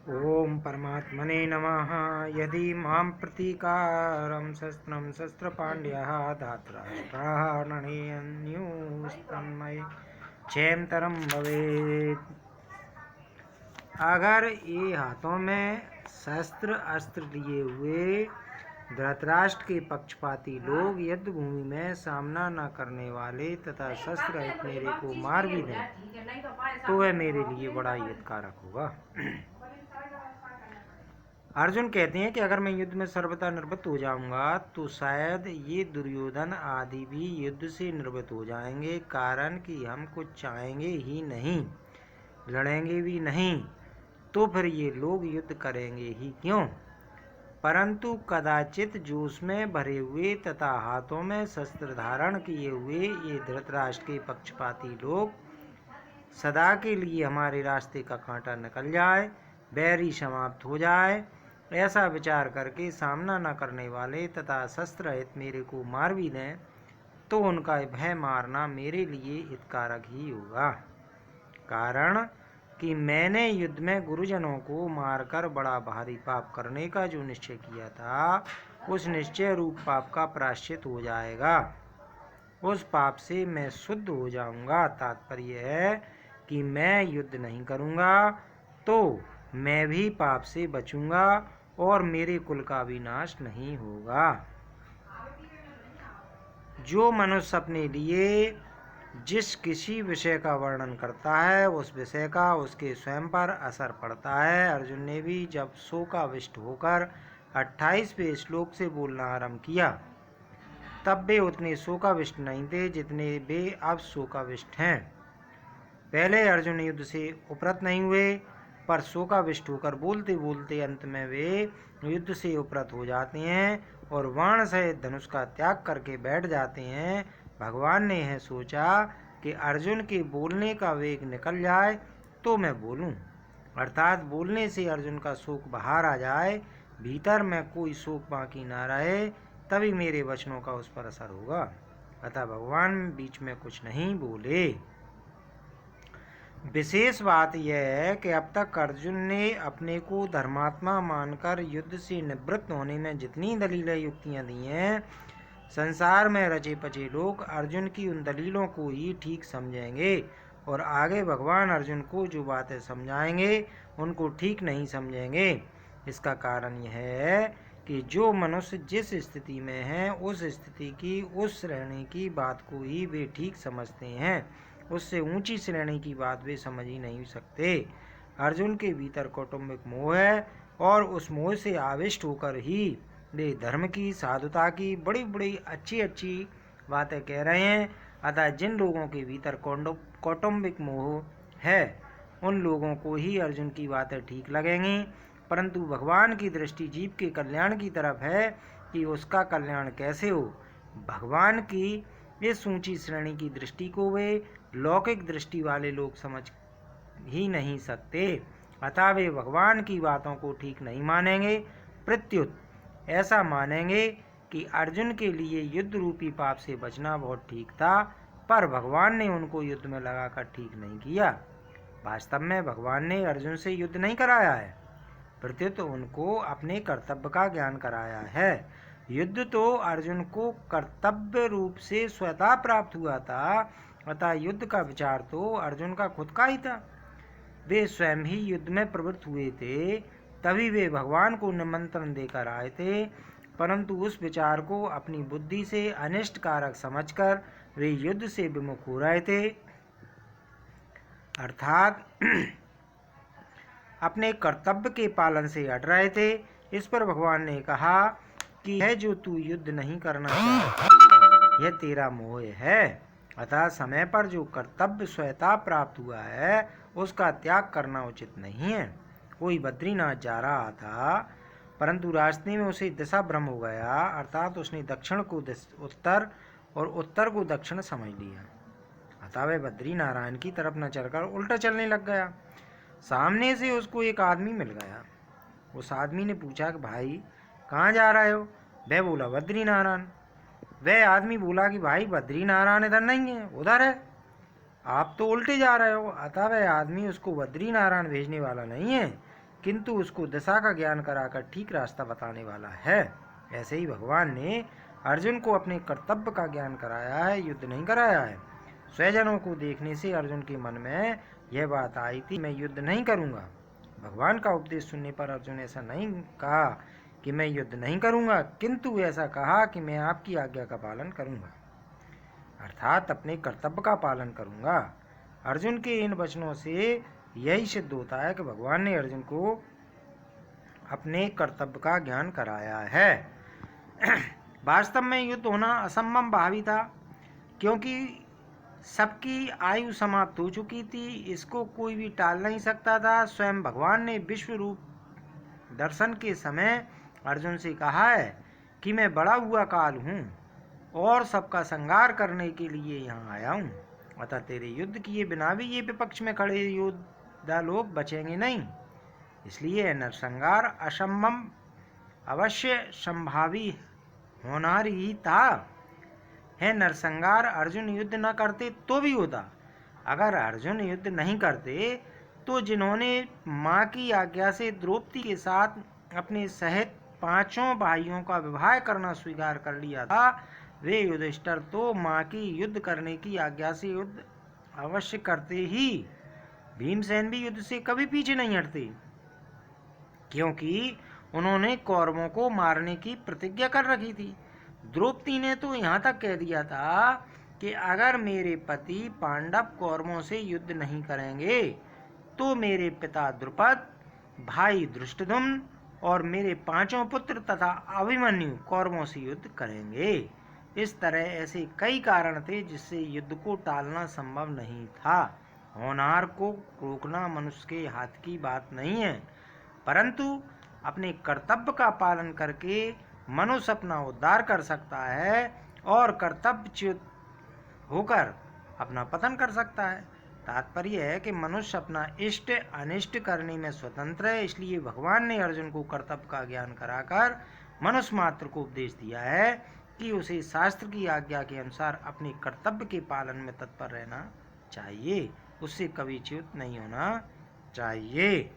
ओम परमात्मने नमः। यदि मां प्रतीकारं शस्त्रं शस्त्रपाण्ड्यः धातराष्ट्राः नणेऽन्योस्तन्मये क्षेमतरं भवेत्। अगर ये हाथों में शस्त्र अस्त्र लिए हुए धृतराष्ट्र के पक्षपाती लोग युद्ध भूमि में सामना न करने वाले तथा शस्त्र रहित मेरे को मार भी दें तो वह मेरे लिए बड़ा हितकारक होगा। अर्जुन कहते हैं कि अगर मैं युद्ध में सर्वथा निवृत्त हो जाऊंगा तो शायद ये दुर्योधन आदि भी युद्ध से निवृत्त हो जाएंगे, कारण कि हम कुछ चाहेंगे ही नहीं, लड़ेंगे भी नहीं, तो फिर ये लोग युद्ध करेंगे ही क्यों। परंतु कदाचित जोश में भरे हुए तथा हाथों में शस्त्र धारण किए हुए ये धृतराष्ट्र के पक्षपाती लोग सदा के लिए हमारे रास्ते का कांटा निकल जाए, बैरी समाप्त हो जाए, ऐसा विचार करके सामना न करने वाले तथा शस्त्र रहित मेरे को मार भी दें तो उनका भय मारना मेरे लिए हितकारक ही होगा, कारण कि मैंने युद्ध में गुरुजनों को मारकर बड़ा भारी पाप करने का जो निश्चय किया था उस निश्चय रूप पाप का प्रायश्चित हो जाएगा। उस पाप से मैं शुद्ध हो जाऊंगा। तात्पर्य है कि मैं युद्ध नहीं करूंगा तो मैं भी पाप से बचूंगा और मेरे कुल का भी नाश नहीं होगा। जो मनुष्य अपने लिए जिस किसी विषय का वर्णन करता है उस विषय का उसके स्वयं पर असर पड़ता है। अर्जुन ने भी जब शोकाविष्ट होकर 28वें श्लोक से बोलना आरंभ किया तब वे उतने शोकाविष्ट नहीं थे जितने वे अब शोकाविष्ट हैं। पहले अर्जुन युद्ध से उपरत नहीं हुए, पर शोकाविष्ट होकर बोलते बोलते अंत में वे युद्ध से उपरत हो जाते हैं और बाण सहित धनुष का त्याग करके बैठ जाते हैं। भगवान ने यह सोचा कि अर्जुन के बोलने का वेग निकल जाए तो मैं बोलूं, अर्थात बोलने से अर्जुन का शोक बाहर आ जाए, भीतर में कोई शोक बाकी ना रहे, तभी मेरे वचनों का उस पर असर होगा। अतः भगवान बीच में कुछ नहीं बोले। विशेष बात यह है कि अब तक अर्जुन ने अपने को धर्मात्मा मानकर युद्ध से निवृत्त होने में जितनी दलीलें युक्तियां दी हैं, संसार में रचे पचे लोग अर्जुन की उन दलीलों को ही ठीक समझेंगे और आगे भगवान अर्जुन को जो बातें समझाएंगे उनको ठीक नहीं समझेंगे। इसका कारण यह है कि जो मनुष्य जिस स्थिति में है उस स्थिति की उस श्रेणी की बात को ही वे ठीक समझते हैं, उससे ऊंची श्रेणी की बात वे समझ ही नहीं सकते। अर्जुन के भीतर कौटुंबिक मोह है और उस मोह से आविष्ट होकर ही वे धर्म की, साधुता की बड़ी बड़ी अच्छी अच्छी बातें कह रहे हैं। अतः जिन लोगों के भीतर कौटुंबिक मोह है उन लोगों को ही अर्जुन की बातें ठीक लगेंगी, परंतु भगवान की दृष्टि जीव के कल्याण की तरफ है कि उसका कल्याण कैसे हो। भगवान की इस ऊंची श्रेणी की दृष्टि को वे लौकिक दृष्टि वाले लोग समझ ही नहीं सकते, अतः वे भगवान की बातों को ठीक नहीं मानेंगे, प्रत्युत ऐसा मानेंगे कि अर्जुन के लिए युद्ध रूपी पाप से बचना बहुत ठीक था, पर भगवान ने उनको युद्ध में लगाकर ठीक नहीं किया। वास्तव में भगवान ने अर्जुन से युद्ध नहीं कराया है, प्रत्युत उनको अपने कर्तव्य का ज्ञान कराया है। युद्ध तो अर्जुन को कर्तव्य रूप से स्वतः प्राप्त हुआ था, अतः युद्ध का विचार तो अर्जुन का खुद का ही था। वे स्वयं ही युद्ध में प्रवृत्त हुए थे, तभी वे भगवान को निमंत्रण देकर आए थे, परंतु उस विचार को अपनी बुद्धि से अनिष्ट कारक समझकर वे युद्ध से विमुख हो रहे थे, अर्थात अपने कर्तव्य के पालन से हट रहे थे। इस पर भगवान ने कहा कि है जो तू युद्ध नहीं करना चाहता यह तेरा मोह है, अतः समय पर जो कर्तव्य स्वतः प्राप्त हुआ है उसका त्याग करना उचित नहीं है। कोई बद्रीनाथ जा रहा था, परंतु रास्ते में उसे दिशा भ्रम हो गया, अर्थात उसने दक्षिण को उत्तर और उत्तर को दक्षिण समझ लिया, अतः वह बद्री नारायण की तरफ न चलकर उल्टा चलने लग गया। सामने से उसको एक आदमी मिल गया। उस आदमी ने पूछा कि भाई कहाँ जा रहे हो? वह बोला बद्री नारायण। वह आदमी बोला कि भाई बद्री नारायण इधर नहीं है, उधर है, आप तो उल्टे जा रहे हो। अतः वह आदमी उसको बद्री नारायण भेजने वाला नहीं है, किंतु उसको दिशा का ज्ञान कराकर ठीक रास्ता बताने वाला है। ऐसे ही भगवान ने अर्जुन को अपने कर्तव्य का ज्ञान कराया है, युद्ध नहीं कराया है। स्वजनों को देखने से अर्जुन के मन में यह बात आई थी, मैं युद्ध नहीं करूंगा। भगवान का उपदेश सुनने पर अर्जुन ऐसा नहीं कहा कि मैं युद्ध नहीं करूंगा, किंतु ऐसा कहा कि मैं आपकी आज्ञा का पालन करूंगा, अर्थात अपने कर्तव्य का पालन करूंगा। अर्जुन के इन वचनों से यही सिद्ध होता है कि भगवान ने अर्जुन को अपने कर्तव्य का ज्ञान कराया है। वास्तव में युद्ध होना असंभव भावी था, क्योंकि सबकी आयु समाप्त हो चुकी थी। इसको कोई भी टाल नहीं सकता था। स्वयं भगवान ने विश्व रूप दर्शन के समय अर्जुन से कहा है कि मैं बड़ा हुआ काल हूँ और सबका संहार करने के लिए यहाँ आया हूँ, अतः तेरे युद्ध किए बिना भी ये विपक्ष में खड़े योद्धा लोग बचेंगे नहीं। इसलिए नरसंहार असंभव अवश्य संभावी होना ही था। है नरसंहार अर्जुन युद्ध न करते तो भी होता। अगर अर्जुन युद्ध नहीं करते तो जिन्होंने माँ की आज्ञा से द्रौपदी के साथ अपने सहित 5 भाइयों का विवाह करना स्वीकार कर लिया था, वे युधिष्ठिर तो माँ की युद्ध करने की आज्ञा से युद्ध अवश्य करते ही। भीमसेन भी युद्ध से कभी पीछे नहीं हटते, क्योंकि उन्होंने कौरवों को मारने की प्रतिज्ञा कर रखी थी। द्रौपदी ने तो यहाँ तक कह दिया था कि अगर मेरे पति पांडव कौरवों से युद्ध नहीं करेंगे तो मेरे पिता द्रुपद, भाई धृष्टद्युम्न और मेरे 5 पुत्र तथा अभिमन्यु कौरवों से युद्ध करेंगे। इस तरह ऐसे कई कारण थे जिससे युद्ध को टालना संभव नहीं था। होनहार को रोकना मनुष्य के हाथ की बात नहीं है, परंतु अपने कर्तव्य का पालन करके मनुष्य अपना उद्धार कर सकता है और कर्तव्यच्युत होकर अपना पतन कर सकता है। तात्पर्य है कि मनुष्य अपना इष्ट अनिष्ट करने में स्वतंत्र है। इसलिए भगवान ने अर्जुन को कर्तव्य का ज्ञान कराकर मनुष्य मात्र को उपदेश दिया है कि उसे शास्त्र की आज्ञा के अनुसार अपने कर्तव्य के पालन में तत्पर रहना चाहिए, उससे कभी च्युत नहीं होना चाहिए।